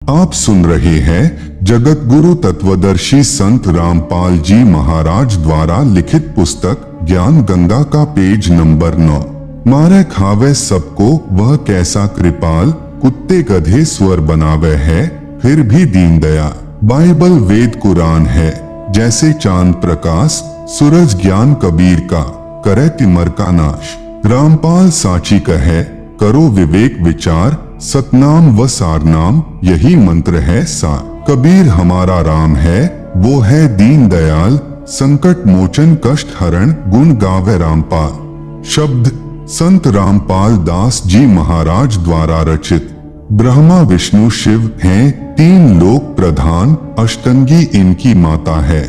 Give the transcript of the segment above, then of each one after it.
आप सुन रहे हैं जगत गुरु तत्वदर्शी संत रामपाल जी महाराज द्वारा लिखित पुस्तक ज्ञान गंगा का पेज नंबर 9। मारे खावे सबको वह कैसा कृपाल, कुत्ते गधे स्वर बनावे है फिर भी दीन दया। बाइबल वेद कुरान है जैसे चांद प्रकाश, सूरज ज्ञान कबीर का करे तिमर का नाश। रामपाल साची कहे करो विवेक विचार, सतनाम व सारनाम यही मंत्र है सार। कबीर हमारा राम है वो है दीन दयाल, संकट मोचन कष्ट हरण गुण गावे रामपाल। शब्द संत रामपाल दास जी महाराज द्वारा रचित। ब्रह्मा विष्णु शिव हैं तीन लोक प्रधान, अष्टंगी इनकी माता है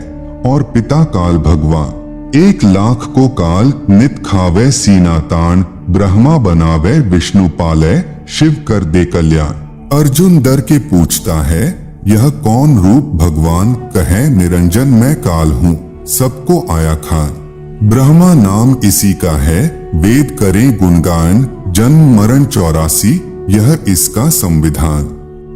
और पिता काल भगवान। 1 लाख को काल नित खावे सीना तान, ब्रह्मा बनावे विष्णु पाले शिव कर दे कल्याण। अर्जुन डर के पूछता है यह कौन रूप भगवान, कहे निरंजन मैं काल हूँ सबको आया खान। ब्रह्मा नाम इसी का है वेद करें गुणगान, जन्म मरण 84 यह इसका संविधान।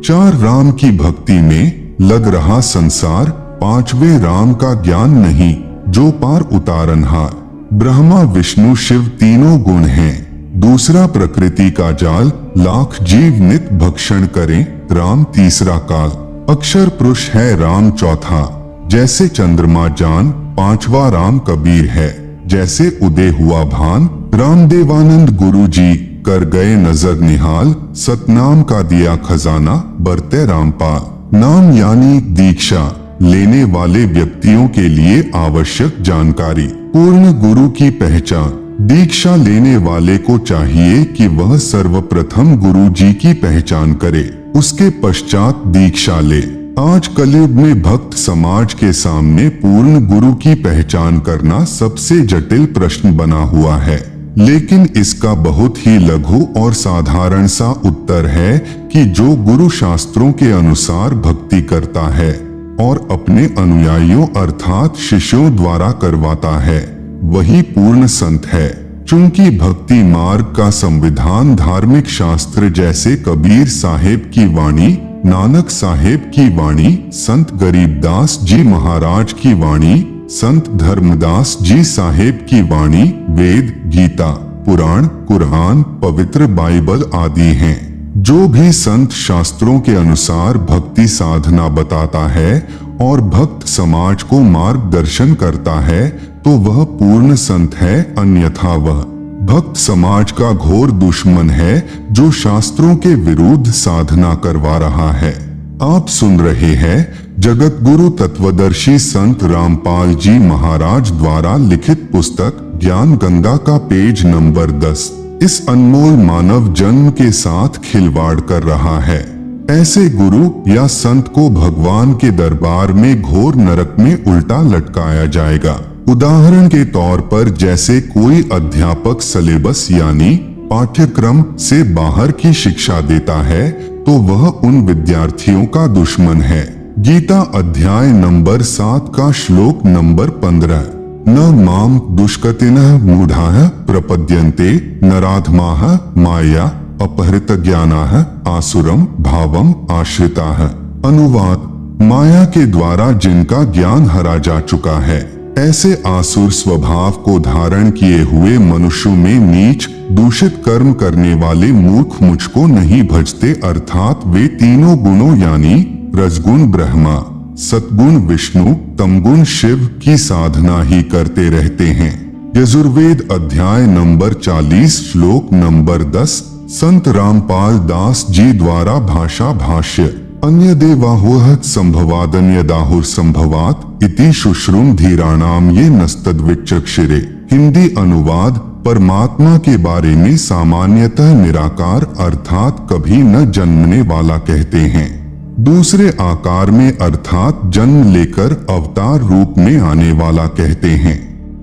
4 राम की भक्ति में लग रहा संसार, 5वें राम का ज्ञान नहीं जो पार उतारनहार। ब्रह्मा विष्णु शिव तीनों गुण हैं, दूसरा प्रकृति का जाल, लाख जीव नित भक्षण करें राम तीसरा काल। अक्षर पुरुष है राम चौथा, जैसे चंद्रमा जान, 5वां राम कबीर है जैसे उदय हुआ भान। रामदेवानंद गुरु जी कर गए नजर निहाल, सतनाम का दिया खजाना बरते रामपाल। नाम यानी दीक्षा लेने वाले व्यक्तियों के लिए आवश्यक जानकारी। पूर्ण गुरु की पहचान। दीक्षा लेने वाले को चाहिए कि वह सर्वप्रथम गुरु जी की पहचान करे, उसके पश्चात दीक्षा ले। आज कलयुग में भक्त समाज के सामने पूर्ण गुरु की पहचान करना सबसे जटिल प्रश्न बना हुआ है, लेकिन इसका बहुत ही लघु और साधारण सा उत्तर है कि जो गुरु शास्त्रों के अनुसार भक्ति करता है और अपने अनुयायियों अर्थात शिष्यों द्वारा करवाता है वही पूर्ण संत है। चूंकि भक्ति मार्ग का संविधान धार्मिक शास्त्र जैसे कबीर साहेब की वाणी, नानक साहेब की वाणी, संत गरीबदास जी महाराज की वाणी, संत धर्मदास जी साहेब की वाणी, वेद गीता पुराण कुरान पवित्र बाइबल आदि हैं। जो भी संत शास्त्रों के अनुसार भक्ति साधना बताता है और भक्त समाज को मार्गदर्शन करता है तो वह पूर्ण संत है, अन्यथा वह भक्त समाज का घोर दुश्मन है जो शास्त्रों के विरुद्ध साधना करवा रहा है। आप सुन रहे हैं जगत गुरु तत्वदर्शी संत रामपाल जी महाराज द्वारा लिखित पुस्तक ज्ञान गंगा का पेज नंबर 10। इस अनमोल मानव जन्म के साथ खिलवाड़ कर रहा है। ऐसे गुरु या संत को भगवान के दरबार में घोर नरक में उल्टा लटकाया जाएगा। उदाहरण के तौर पर जैसे कोई अध्यापक सिलेबस यानी पाठ्यक्रम से बाहर की शिक्षा देता है तो वह उन विद्यार्थियों का दुश्मन है। गीता अध्याय नंबर 7 का श्लोक नंबर 15। न माम दुष्कृतिनः मूढ़ाः प्रपद्यन्ते नराधमाः माया अपहृत ज्ञानाः आसुरम भावम आश्रिताः। अनुवाद माया के द्वारा जिनका ज्ञान हरा जा चुका है, ऐसे आसुर स्वभाव को धारण किए हुए मनुष्यों में नीच दूषित कर्म करने वाले मूर्ख मुझको नहीं भजते, अर्थात वे तीनों गुणों यानी रजगुण ब्रह्मा, सतगुण विष्णु, तमगुण शिव की साधना ही करते रहते हैं। यजुर्वेद अध्याय नंबर 40 श्लोक नंबर 10। संत रामपाल दास जी द्वारा भाषा भाष्य। अन्य देवाहुः संभवादन्यदाहुर संभवात इति शुश्रुम धीराणाम ये नस्तद्विचक्षिरे। हिंदी अनुवाद परमात्मा के बारे में सामान्यतः निराकार अर्थात कभी न जन्मने वाला कहते हैं, दूसरे आकार में अर्थात जन्म लेकर अवतार रूप में आने वाला कहते हैं।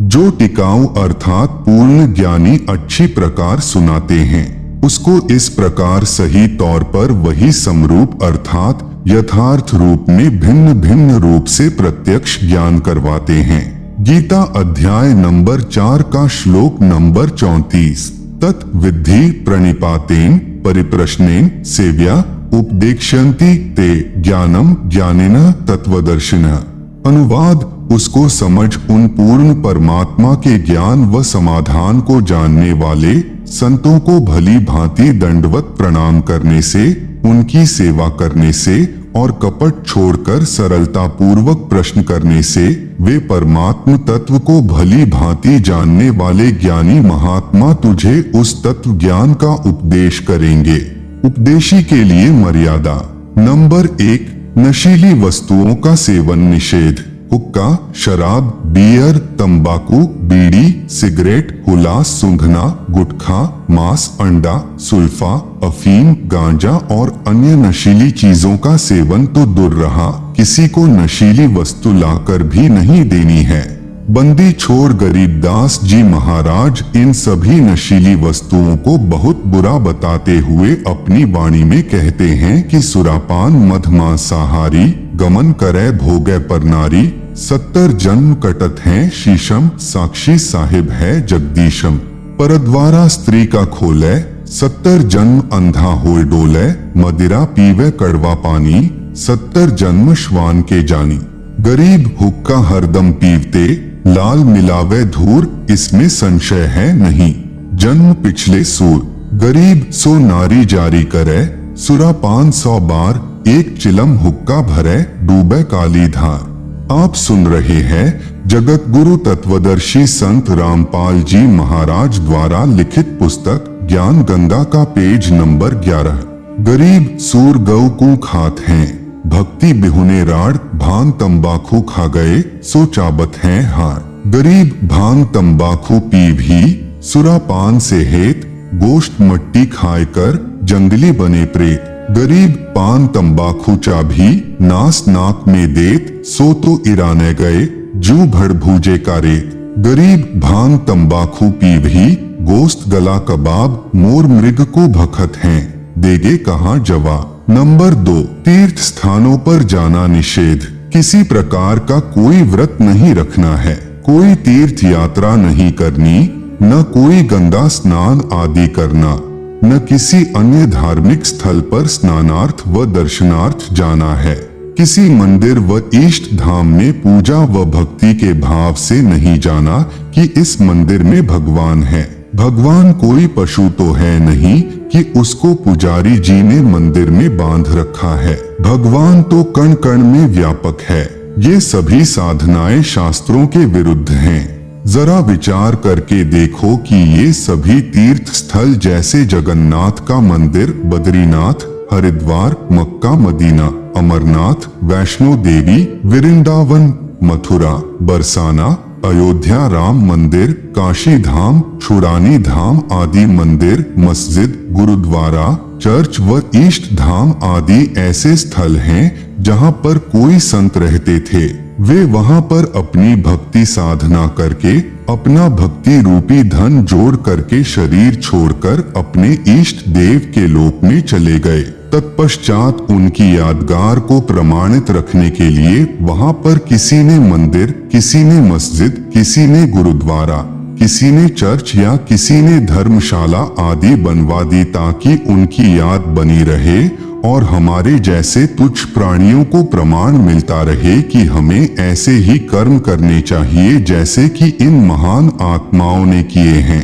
जो टिकाऊ अर्थात पूर्ण ज्ञानी अच्छी प्रकार सुनाते हैं उसको इस प्रकार सही तौर पर वही समरूप अर्थात यथार्थ रूप में भिन्न भिन्न रूप से प्रत्यक्ष ज्ञान करवाते हैं। गीता अध्याय नंबर 4 का श्लोक नंबर 34। तत् विद्धि प्रणिपातेन परिप्रश्नेन सेव्या उपदेक्ष्यन्ति ते ज्ञानम ज्ञानिनः तत्वदर्शिनः। अनुवाद, उसको समझ उन पूर्ण परमात्मा के ज्ञान व समाधान को जानने वाले संतों को भली भांति दंडवत प्रणाम करने से, उनकी सेवा करने से और कपट छोड़कर सरलता पूर्वक प्रश्न करने से वे परमात्म तत्व को भली भांति जानने वाले ज्ञानी महात्मा तुझे उस तत्व ज्ञान का उपदेश करेंगे। उपदेशी के लिए मर्यादा। नंबर 1, नशीली वस्तुओं का सेवन निषेध। हुक्का, शराब, बियर, तंबाकू, बीड़ी, सिगरेट, हुलास, सूंघना, गुटखा, मांस, अंडा, सुल्फा, अफीम, गांजा और अन्य नशीली चीजों का सेवन तो दूर रहा, किसी को नशीली वस्तु लाकर भी नहीं देनी है। बंदी छोड़ गरीबदास जी महाराज इन सभी नशीली वस्तुओं को बहुत बुरा बताते हुए अपनी वाणी में कहते हैं कि सुरापान मद मांसाहारी, गमन करे भोगे पर नारी, 70 जन्म कटत हैं शीशम, साक्षी साहिब है जगदीशम। परद्वारा स्त्री का खोले, 70 जन्म अंधा होए डोले, मदिरा पीवे कड़वा पानी, 70 जन्म श्वान के जानी। गरीब हुक्का हरदम पीवते, लाल मिलावे धूर, इसमें संशय है नहीं। जन्म पिछले सूर, गरीब सो नारी जारी करे, सुरापान 100 बार, एक चिलम हुक्का भरे, डूबे काली धार। आप सुन रहे हैं जगत गुरु तत्वदर्शी संत रामपाल जी महाराज द्वारा लिखित पुस्तक ज्ञान गंगा का पेज नंबर 11। गरीब सूर गौ को खात हैं, भक्ति बिहुने राड़, भांग तंबाकू खा गए, सो चाबत हैं हार। गरीब भांग तंबाकू पी भी, सुरापान से हेत, गोश्त मट्टी खाए कर, जंगली बने प्रेत। गरीब पान तंबाकू चा भी, नास नाक में देत, सो तो इराने गए, जू भड़ भूजे का रेत। गरीब भांग तंबाकू पी भी, गोश्त गला कबाब, मोर मृग को भखत हैं, देगे कहाँ जवाब। नंबर 2, तीर्थ स्थानों पर जाना निषेध। किसी प्रकार का कोई व्रत नहीं रखना है, कोई तीर्थ यात्रा नहीं करनी, न कोई गंगा स्नान आदि करना, न किसी अन्य धार्मिक स्थल पर स्नानार्थ व दर्शनार्थ जाना है। किसी मंदिर व इष्ट धाम में पूजा व भक्ति के भाव से नहीं जाना कि इस मंदिर में भगवान है। भगवान कोई पशु तो है नहीं कि उसको पुजारी जी ने मंदिर में बांध रखा है। भगवान तो कण कण में व्यापक है। ये सभी साधनाएं शास्त्रों के विरुद्ध हैं। जरा विचार करके देखो कि ये सभी तीर्थ स्थल जैसे जगन्नाथ का मंदिर, बद्रीनाथ, हरिद्वार, मक्का मदीना, अमरनाथ, वैष्णो देवी, वृंदावन, मथुरा, बरसाना, अयोध्या राम मंदिर, काशी धाम, छुड़ानी धाम आदि मंदिर, मस्जिद, गुरुद्वारा, चर्च व इष्ट धाम आदि ऐसे स्थल हैं जहां पर कोई संत रहते थे। वे वहां पर अपनी भक्ति साधना करके अपना भक्ति रूपी धन जोड़ करके शरीर छोड़कर अपने इष्ट देव के लोक में चले गए। तत्पश्चात उनकी यादगार को प्रमाणित रखने के लिए वहां पर किसी ने मंदिर, किसी ने मस्जिद, किसी ने गुरुद्वारा, किसी ने चर्च या किसी ने धर्मशाला आदि बनवा दी ताकि उनकी याद बनी रहे और हमारे जैसे तुच्छ प्राणियों को प्रमाण मिलता रहे कि हमें ऐसे ही कर्म करने चाहिए जैसे कि इन महान आत्माओं ने किए हैं।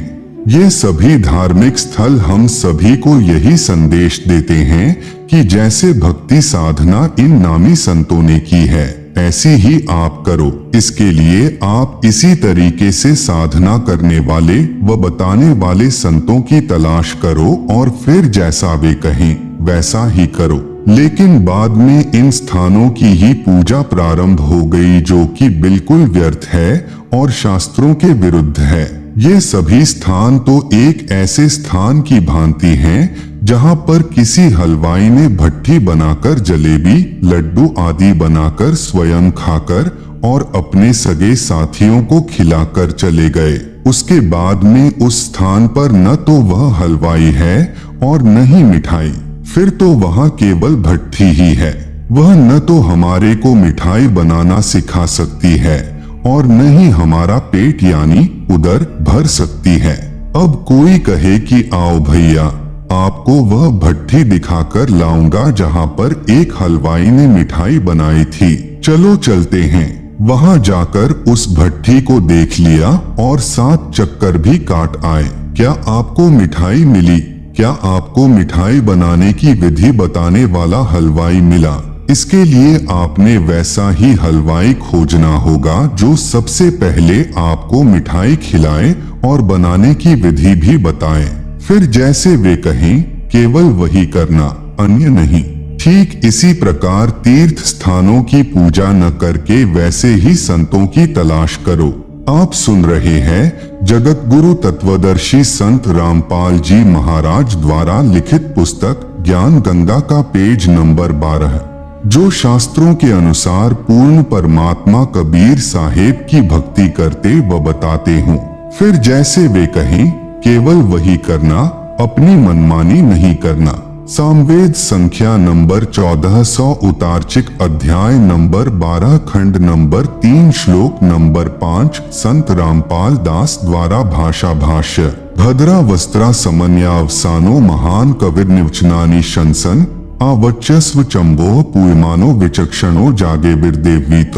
ये सभी धार्मिक स्थल हम सभी को यही संदेश देते हैं कि जैसे भक्ति साधना इन नामी संतों ने की है ऐसी ही आप करो। इसके लिए आप इसी तरीके से साधना करने वाले व बताने वाले संतों की तलाश करो और फिर जैसा वे कहें वैसा ही करो। लेकिन बाद में इन स्थानों की ही पूजा प्रारंभ हो गई जो कि बिल्कुल व्यर्थ है और शास्त्रों के विरुद्ध है। ये सभी स्थान तो एक ऐसे स्थान की भांति हैं जहां पर किसी हलवाई ने भट्ठी बनाकर जलेबी, लड्डू आदि बनाकर स्वयं खाकर और अपने सगे साथियों को खिलाकर चले गए। उसके बाद में उस स्थान पर न तो वह हलवाई है और न ही मिठाई, फिर तो वहां केवल भट्ठी ही है। वह न तो हमारे को मिठाई बनाना सिखा सकती है और न ही हमारा पेट यानी उदर भर सकती है। अब कोई कहे कि आओ भैया आपको वह भट्ठी दिखाकर लाऊंगा जहाँ पर एक हलवाई ने मिठाई बनाई थी। चलो चलते हैं। वहाँ जाकर उस भट्ठी को देख लिया और 7 चक्कर भी काट आए। क्या आपको मिठाई मिली? क्या आपको मिठाई बनाने की विधि बताने वाला हलवाई मिला? इसके लिए आपने वैसा ही हलवाई खोजना होगा जो सबसे पहले आपको मिठाई खिलाए और बनाने की विधि भी बताए। फिर जैसे वे कहें केवल वही करना, अन्य नहीं। ठीक इसी प्रकार तीर्थ स्थानों की पूजा न करके वैसे ही संतों की तलाश करो। आप सुन रहे हैं जगत गुरु तत्वदर्शी संत रामपाल जी महाराज द्वारा लिखित पुस्तक ज्ञान गंगा का पेज नंबर 12, जो शास्त्रों के अनुसार पूर्ण परमात्मा कबीर साहेब की भक्ति करते व बताते हों। फिर जैसे वे कहें केवल वही करना, अपनी मनमानी नहीं करना। सामवेद संख्या नंबर 1400 उतारचिक अध्याय नंबर 12 खंड नंबर 3 श्लोक नंबर 5 संत रामपाल दास द्वारा भाषा भाष्य। भद्रा वस्त्रा समन्यावसानो महान कविर्निवचनानि शंसन आवच्यस्व चंबोह पूयमानो विचक्षणो जागे विरदेवीत।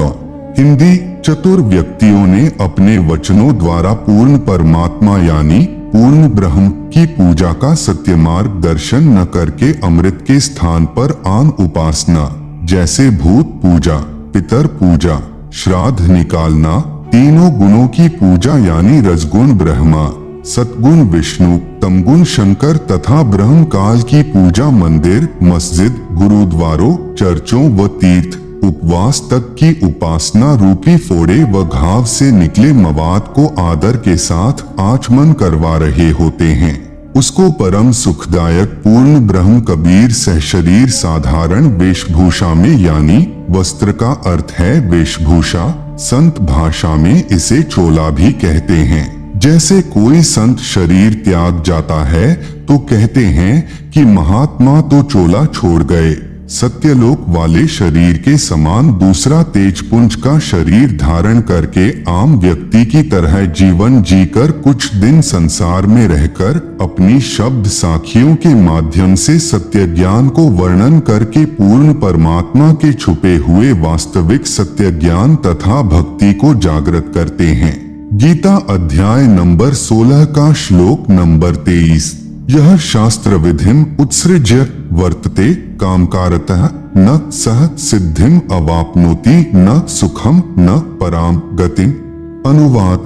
हिंदी। चतुर व्यक्तियों ने अपने वचनों द्वारा पूर्ण परमात्मा यानी पूर्ण ब्रह्म की पूजा का सत्य मार्ग दर्शन न करके अमृत के स्थान पर आन उपासना जैसे भूत पूजा, पितर पूजा, श्राद्ध निकालना, तीनों गुणों की पूजा यानी रजगुण ब्रह्मा, सतगुण विष्णु, तमगुण शंकर तथा ब्रह्म काल की पूजा मंदिर, मस्जिद, गुरुद्वारों, चर्चों व तीर्थ उपवास तक की उपासना रूपी फोड़े व घाव से निकले मवाद को आदर के साथ आचमन करवा रहे होते हैं। उसको परम सुखदायक पूर्ण ब्रह्म कबीर सहशरीर साधारण वेशभूषा में यानी वस्त्र का अर्थ है वेशभूषा, संत भाषा में इसे चोला भी कहते हैं। जैसे कोई संत शरीर त्याग जाता है तो कहते हैं कि महात्मा तो चोला छोड़ गए। सत्यलोक वाले शरीर के समान दूसरा तेजपुंज का शरीर धारण करके आम व्यक्ति की तरह जीवन जीकर कुछ दिन संसार में रहकर अपनी शब्द साखियों के माध्यम से सत्य ज्ञान को वर्णन करके पूर्ण परमात्मा के छुपे हुए वास्तविक सत्य ज्ञान तथा भक्ति को जागृत करते हैं। गीता अध्याय नंबर 16 का श्लोक नंबर 23। यह शास्त्र विधिम उत्सृज्य वर्तते कामकारतः न सह सिद्धिम अवाप्नोति न सुखम न पराम गतिम। अनुवाद।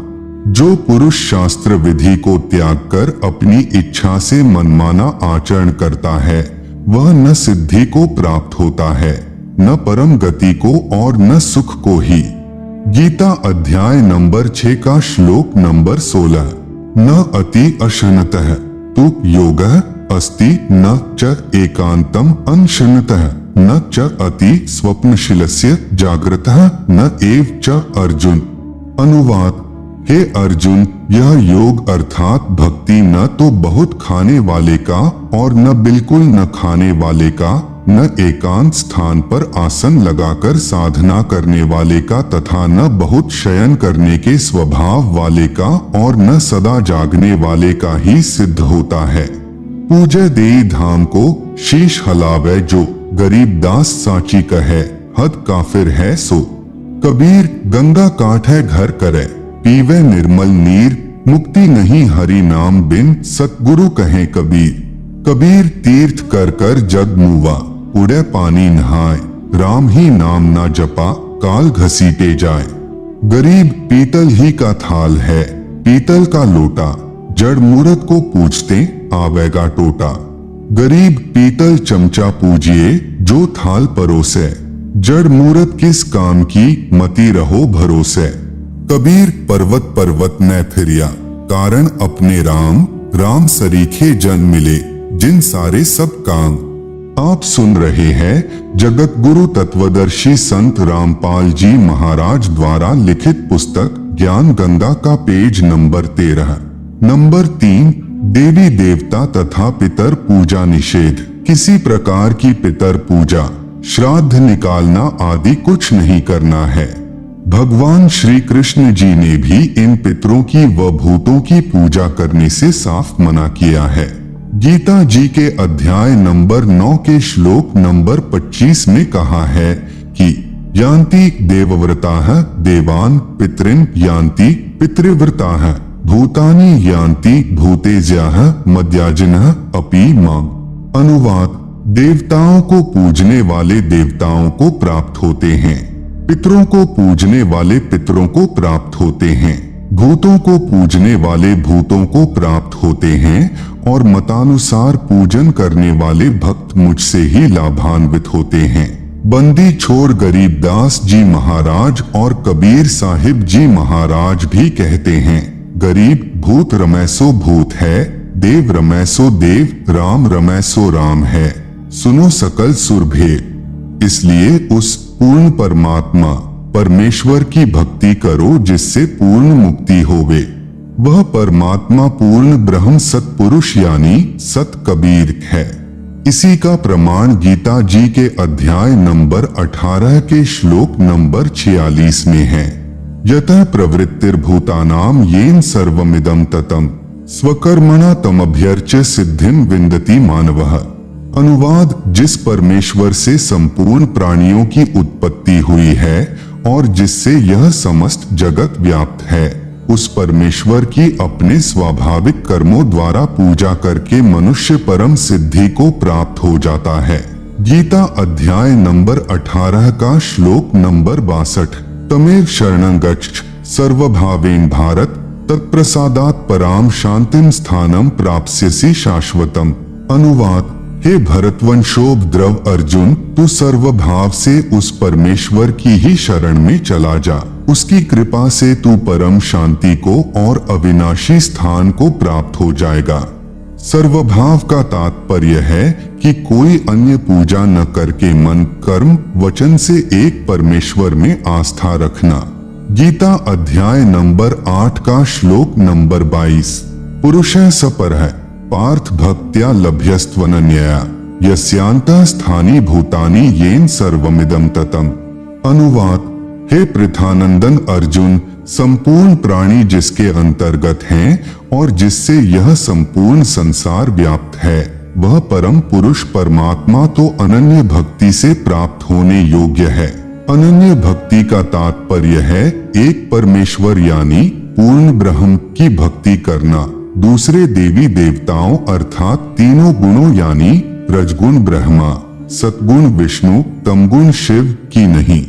जो पुरुष शास्त्र विधि को त्याग कर अपनी इच्छा से मनमाना आचरण करता है वह न सिद्धि को प्राप्त होता है, न परम गति को और न सुख को ही। गीता अध्याय नंबर 6 का श्लोक नंबर 16। न अति अशनतः तु योगः अस्ति न च एकांतम अनशनतः न च अति स्वप्नशीलस्य जागृतः न एव च अर्जुन। अनुवाद। हे अर्जुन, यह योग अर्थात भक्ति न तो बहुत खाने वाले का और न बिल्कुल न खाने वाले का, न एकांत स्थान पर आसन लगाकर साधना करने वाले का तथा न बहुत शयन करने के स्वभाव वाले का और न सदा जागने वाले का ही सिद्ध होता है। पूजे देई धाम को शीश हलावे जो, गरीब दास साची कहे हद काफिर है सो। कबीर गंगा काट है घर करे, पीवे निर्मल नीर, मुक्ति नहीं हरि नाम बिन, सतगुरु कहे कबीर। कबीर तीर्थ कर कर जग मुवा, उड़े पानी नहाए, राम ही नाम ना जपा, काल घसीटे जाए। गरीब पीतल ही का थाल है, पीतल का लोटा, जड़ मूरत को पूजते आवेगा टोटा। गरीब पीतल चमचा पूजिए जो थाल परोसे, जड़ मूरत किस काम की मती रहो भरोसे। कबीर पर्वत पर्वत न फिरिया, कारण अपने राम, राम सरीखे जन मिले, जिन सारे सब काम। आप सुन रहे हैं जगत गुरु तत्वदर्शी संत रामपाल जी महाराज द्वारा लिखित पुस्तक ज्ञान गंगा का पेज नंबर 13। नंबर 3। देवी देवता तथा पितर पूजा निषेध। किसी प्रकार की पितर पूजा, श्राद्ध निकालना आदि कुछ नहीं करना है। भगवान श्री कृष्ण जी ने भी इन पितरों की व भूतों की पूजा करने से साफ मना किया है। गीता जी के अध्याय नंबर 9 के श्लोक नंबर 25 में कहा है कि यान्ति देवव्रताः देवान् पितॄन् यान्ति पितृव्रताः भूतानि यान्ति भूतेज्याः मद्याजिनः अपि माम्। अनुवाद: देवताओं को पूजने वाले देवताओं को प्राप्त होते हैं, पितरों को पूजने वाले पितरों को प्राप्त होते हैं, भूतों को पूजने वाले भूतों को प्राप्त होते हैं और मतानुसार पूजन करने वाले भक्त मुझसे ही लाभान्वित होते हैं। बंदी छोड़ गरीबदास जी महाराज और कबीर साहिब जी महाराज भी कहते हैं, गरीब भूत रमैसो भूत है, देव रमैसो देव, राम रमैसो राम है, सुनो सकल सुरभेद। इसलिए उस पूर्ण परमात्मा परमेश्वर की भक्ति करो जिससे पूर्ण मुक्ति होवे। वह परमात्मा पूर्ण ब्रह्म सतपुरुष यानी सत कबीर है। इसी का प्रमाण गीता जी के अध्याय नंबर 18 के श्लोक नंबर 46 में है। यतः प्रवृत्तिर्भूतानां येन सर्वमिदं ततं स्वकर्मणा तमभ्यर्च्य सिद्धिं विन्दति मानवः। अनुवाद: जिस परमेश्वर से संपूर्ण प्राणियों की उत्पत्ति हुई है और जिससे यह समस्त जगत व्याप्त है, उस परमेश्वर की अपने स्वाभाविक कर्मों द्वारा पूजा करके मनुष्य परम सिद्धि को प्राप्त हो जाता है। गीता अध्याय नंबर 18 का श्लोक नंबर 62। तमेव शरणं गच्छ सर्वभावेन भारत तत्प्रसादात् पराम शांतिम स्थानम प्राप्स्यसि शाश्वतम। अनुवाद: हे भरतवंशोद्भव अर्जुन, तू सर्वभाव से उस परमेश्वर की ही शरण में चला जा। उसकी कृपा से तू परम शांति को और अविनाशी स्थान को प्राप्त हो जाएगा। सर्वभाव का तात्पर्य है कि कोई अन्य पूजा न करके मन, कर्म, वचन से एक परमेश्वर में आस्था रखना। गीता अध्याय नंबर 8 का श्लोक नंबर 22। पुरुषः सपरः पार्थ भक्त्या लभ्यस्त्वनन्यया यस्यान्तः स्थानि भूतानि येन सर्वमिदं ततम्। अनुवाद: हे पृथानंदन अर्जुन, संपूर्ण प्राणी जिसके अंतर्गत हैं और जिससे यह संपूर्ण संसार व्याप्त है, वह परम पुरुष परमात्मा तो अनन्य भक्ति से प्राप्त होने योग्य है। अनन्य भक्ति का तात्पर्य है एक परमेश्वर यानी पूर्ण ब्रह्म की भक्ति करना, दूसरे देवी देवताओं अर्थात तीनों गुणों यानी रजगुण ब्रह्मा, सतगुण विष्णु, तमगुण शिव की नहीं।